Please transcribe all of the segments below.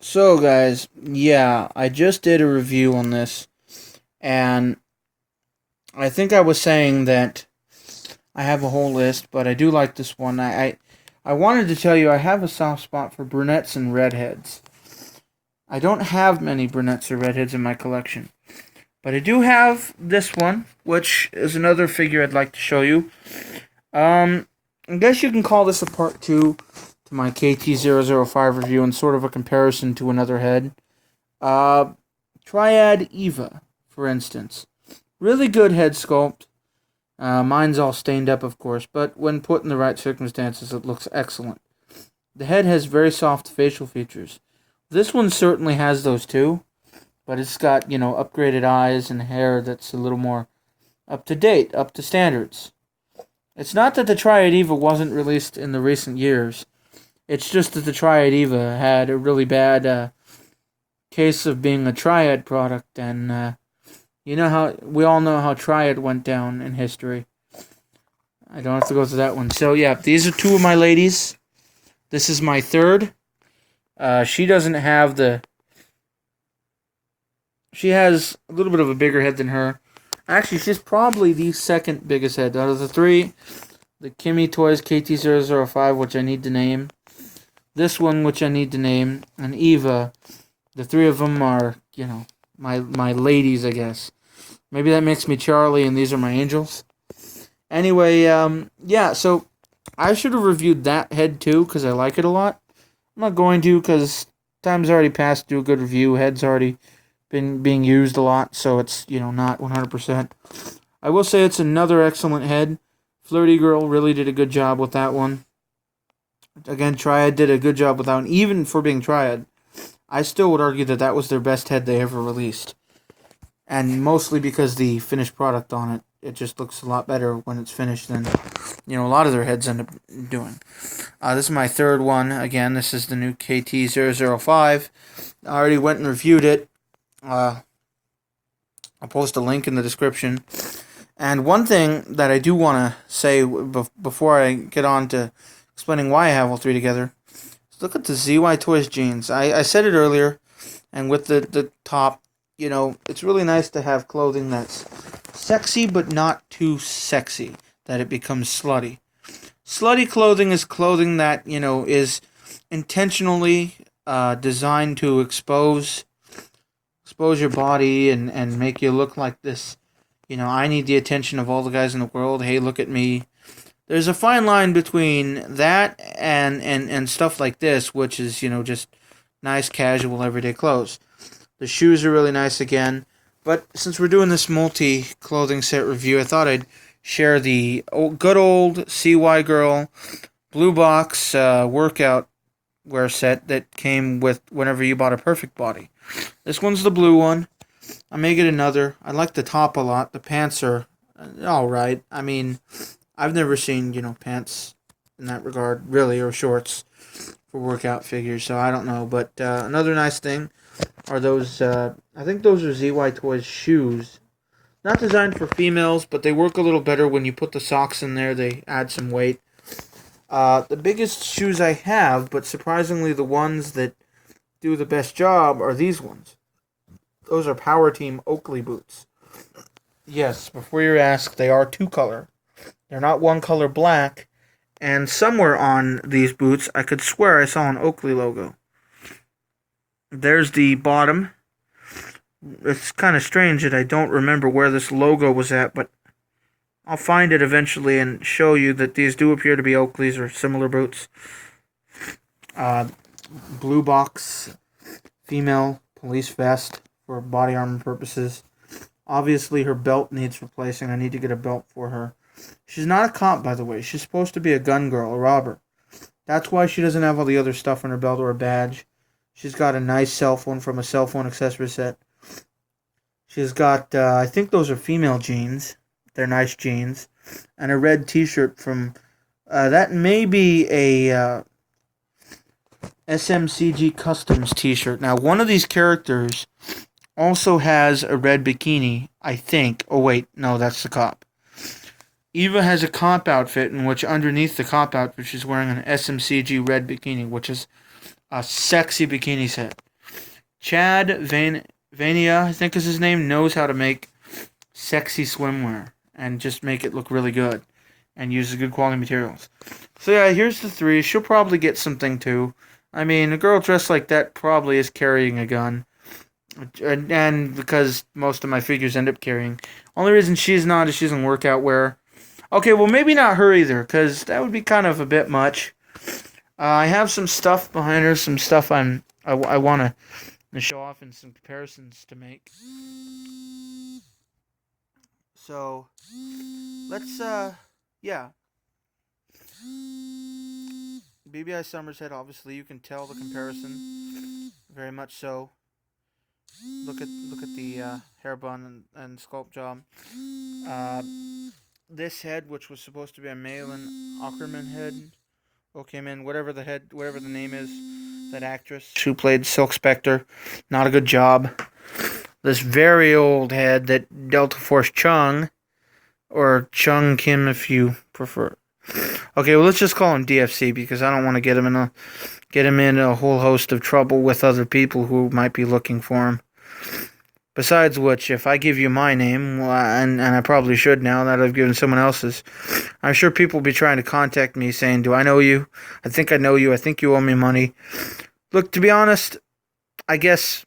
So, guys, yeah, I just did a review on this, and I think I was saying that I have a whole list, but I do like this one. I wanted to tell you I have a soft spot for brunettes and redheads. I don't have many brunettes or redheads in my collection, but I do have this one, which is another figure I'd like to show you. I guess you can call this a part two to my kt005 review and sort of a comparison to another head. Uh, Triad Eva, for instance. Really good head sculpt. Mine's all stained up, of course, but when put in the right circumstances, it looks excellent. The head has very soft facial features. This one certainly has those too, but it's got, upgraded eyes and hair that's a little more up to date, up to standards. It's not that the Triad Eva wasn't released in the recent years. It's just that the Triad Eva had a really bad case of being a Triad product, and we all know how Triad went down in history. I don't have to go through that one. So yeah, these are two of my ladies. This is my third. She doesn't have She has a little bit of a bigger head than her. Actually, she's probably the second biggest head out of the three. The Kimi Toys kt005, which I need to name. This one, which I need to name. And Eva. The three of them are, my ladies, I guess. Maybe that makes me Charlie and these are my angels. Anyway, yeah, so I should have reviewed that head too, because I like it a lot. I'm not going to, because time's already passed to do a good review. Head's already been being used a lot, so it's, not 100%. I will say it's another excellent head. Flirty Girl really did a good job with that one. Again, Triad did a good job with that one, even for being Triad. I still would argue that that was their best head they ever released. And mostly because the finished product on it just looks a lot better when it's finished than, a lot of their heads end up doing. This is my third one. Again, this is the new kt005. I already went and reviewed it. I'll post a link in the description. And one thing that I do want to say before I get on to explaining why I have all three together, is look at the ZY Toys jeans. I said it earlier, and with the top, it's really nice to have clothing that's sexy but not too sexy, that it becomes slutty. Slutty clothing is clothing that, is intentionally designed to expose your body and make you look like this. I need the attention of all the guys in the world. Hey, look at me. There's a fine line between that and stuff like this, which is, just nice, casual, everyday clothes. The shoes are really nice again. But since we're doing this multi-clothing set review, I thought I'd share the good old CY Girl blue box workout wear set that came with whenever you bought a Perfect Body. This one's the blue one. I may get another. I like the top a lot. The pants are alright. I mean, I've never seen, pants in that regard, really, or shorts for workout figures, so I don't know. But another nice thing are those, I think those are ZY Toys shoes. Not designed for females, but they work a little better when you put the socks in there. They add some weight. The biggest shoes I have, but surprisingly the ones that do the best job, are these ones. Those are Power Team Oakley boots. Yes, before you ask, they are two-color. They're not one-color black. And somewhere on these boots, I could swear I saw an Oakley logo. There's the bottom. It's kind of strange that I don't remember where this logo was at, but I'll find it eventually and show you that these do appear to be Oakley's or similar boots. Blue box, female police vest for body armor purposes. Obviously, her belt needs replacing. I need to get a belt for her. She's not a cop, by the way. She's supposed to be a gun girl, a robber. That's why she doesn't have all the other stuff on her belt or a badge. She's got a nice cell phone from a cell phone accessory set. She's got, I think those are female jeans. They're nice jeans. And a red t-shirt from, that may be a SMCG Customs t-shirt. Now, one of these characters also has a red bikini, I think. Oh, wait, no, that's the cop. Eva has a cop outfit in which underneath the cop outfit she's wearing an SMCG red bikini, which is a sexy bikini set. Chad Vania, I think is his name, knows how to make sexy swimwear and just make it look really good and uses good quality materials. So yeah, here's the 3. She'll probably get something too. I mean, a girl dressed like that probably is carrying a gun. And because most of my figures end up carrying. Only reason she's not is she's in workout wear. Okay, well, maybe not her either, because that would be kind of a bit much. I have some stuff behind her, some stuff I want to show off and some comparisons to make. So, let's, yeah. BBI Summer's head, obviously, you can tell the comparison. Very much so. Look at the hair bun and sculpt job. This head, which was supposed to be a Malin Ackerman head, came in whatever the name is, that actress who played Silk Spectre. Not a good job. This very old head that Delta Force Chung, or Chung Kim if you prefer. Okay, well, let's just call him DFC because I don't want to get him in a whole host of trouble with other people who might be looking for him. Besides which, if I give you my name, and I probably should now that I've given someone else's, I'm sure people will be trying to contact me saying, do I know you? I think I know you. I think you owe me money. Look, to be honest, I guess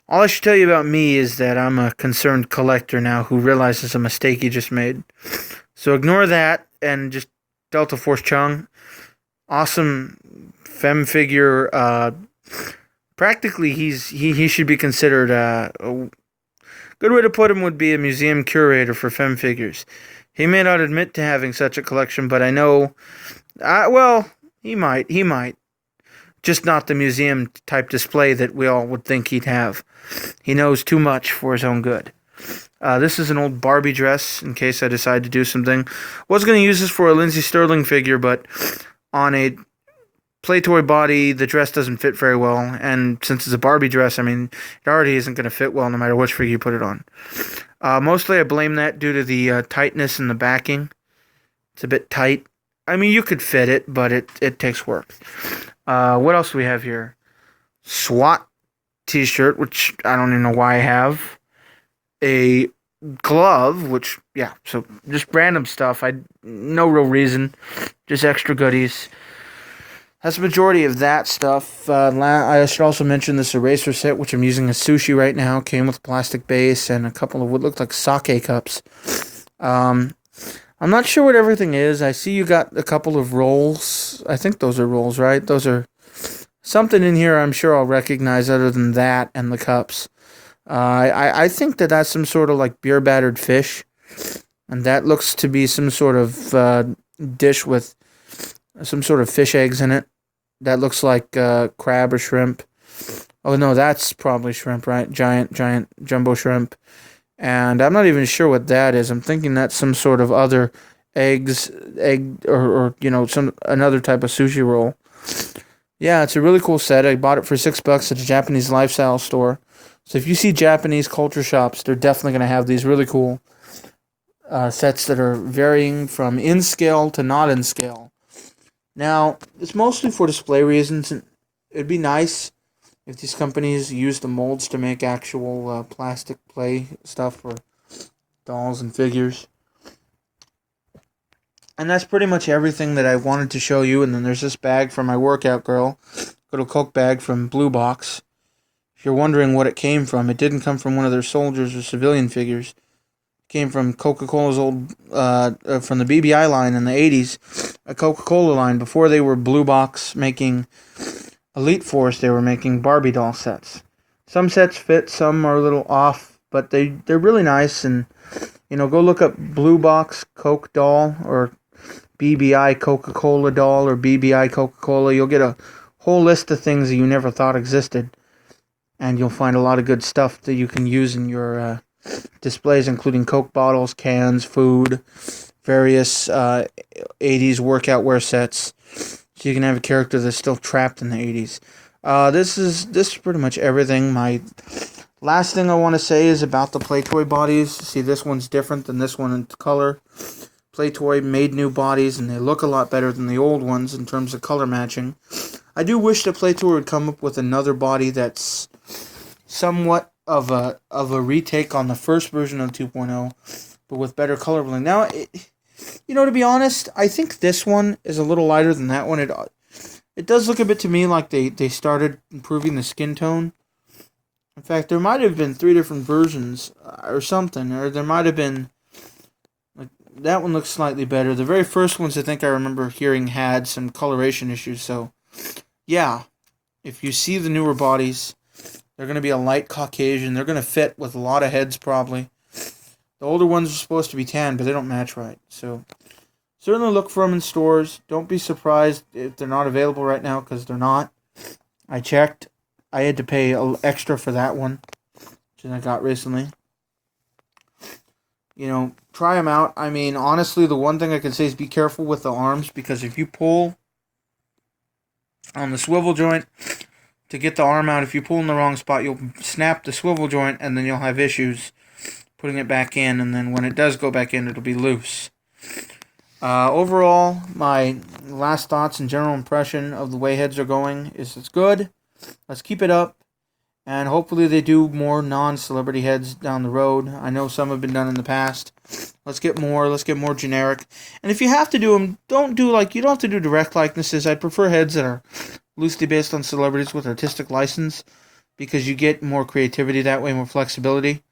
all I should tell you about me is that I'm a concerned collector now who realizes a mistake he just made. So ignore that and just Delta Force Chung. Awesome femme figure. Practically, he should be considered a good way to put him would be a museum curator for femme figures. He may not admit to having such a collection, but I know, well, he might. Just not the museum type display that we all would think he'd have. He knows too much for his own good. This is an old Barbie dress, in case I decide to do something. Was going to use this for a Lindsay Sterling figure, but on a Playboy body, the dress doesn't fit very well, and since it's a Barbie dress, I mean, it already isn't going to fit well no matter which figure you put it on. Mostly I blame that due to the tightness in the backing. It's a bit tight. I mean, you could fit it, but it takes work. What else do we have here? SWAT t-shirt, which I don't even know why I have. A glove, which, yeah, so just random stuff. No real reason. Just extra goodies. That's the majority of that stuff. I should also mention this eraser set, which I'm using as sushi right now. Came with a plastic base and a couple of what looked like sake cups. I'm not sure what everything is. I see you got a couple of rolls. I think those are rolls, right? Those are something in here I'm sure I'll recognize other than that and the cups. I think that's some sort of like beer battered fish. And that looks to be some sort of dish with some sort of fish eggs in it. That looks like crab or shrimp. Oh no, that's probably shrimp, right? Giant jumbo shrimp. And I'm not even sure what that is. I'm thinking that's some sort of other egg or another type of sushi roll. Yeah, it's a really cool set. I bought it for $6 at a Japanese lifestyle store. So if you see Japanese culture shops, they're definitely going to have these really cool sets that are varying from in scale to not in scale. Now, it's mostly for display reasons. It'd be nice if these companies use the molds to make actual plastic play stuff for dolls and figures. And that's pretty much everything that I wanted to show you. And then there's this bag for my workout girl. Little Coke bag from Blue Box. If you're wondering what it came from, it didn't come from one of their soldiers or civilian figures. It came from Coca-Cola's old, from the BBI line in the 80s. A Coca-Cola line. Before they were Blue Box making Elite Force, they were making Barbie doll sets. Some sets fit, some are a little off, but they're really nice. And, go look up Blue Box Coke doll or BBI Coca-Cola doll or BBI Coca-Cola. You'll get a whole list of things that you never thought existed. And you'll find a lot of good stuff that you can use in your displays, including Coke bottles, cans, food, various 80s workout wear sets. So you can have a character that's still trapped in the 80s. This is pretty much everything. My last thing I want to say is about the Playboy Bodies. See, this one's different than this one in color. Playboy made new bodies, and they look a lot better than the old ones in terms of color matching. I do wish the Play Tour would come up with another body that's somewhat of a retake on the first version of 2.0, but with better color blending. Now, to be honest, I think this one is a little lighter than that one. It does look a bit to me like they started improving the skin tone. In fact, there might have been 3 different versions or something, or there might have been, like, that one looks slightly better. The very first ones I think I remember hearing had some coloration issues, so yeah, if you see the newer bodies, they're going to be a light Caucasian. They're going to fit with a lot of heads, probably. The older ones are supposed to be tan, but they don't match right. So, certainly look for them in stores. Don't be surprised if they're not available right now, because they're not. I checked. I had to pay extra for that one, which I got recently. Try them out. I mean, honestly, the one thing I can say is be careful with the arms, because if you pull on the swivel joint to get the arm out, if you pull in the wrong spot, you'll snap the swivel joint, and then you'll have issues putting it back in, and then when it does go back in, it'll be loose. Overall, my last thoughts and general impression of the way heads are going is it's good. Let's keep it up, and hopefully they do more non-celebrity heads down the road. I know some have been done in the past. Let's get more. Let's get more generic. And if you have to do them, you don't have to do direct likenesses. I'd prefer heads that are loosely based on celebrities with artistic license, because you get more creativity that way, more flexibility.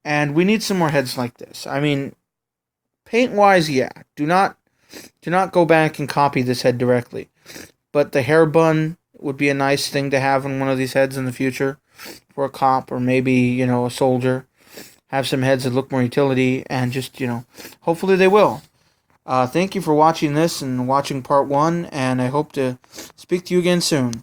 And we need some more heads like this. I mean, paint-wise, yeah. Do not go back and copy this head directly. But the hair bun would be a nice thing to have on one of these heads in the future for a cop, or maybe, a soldier. Have some heads that look more utility, and just, hopefully they will. Thank you for watching this and watching part 1, and I hope to speak to you again soon.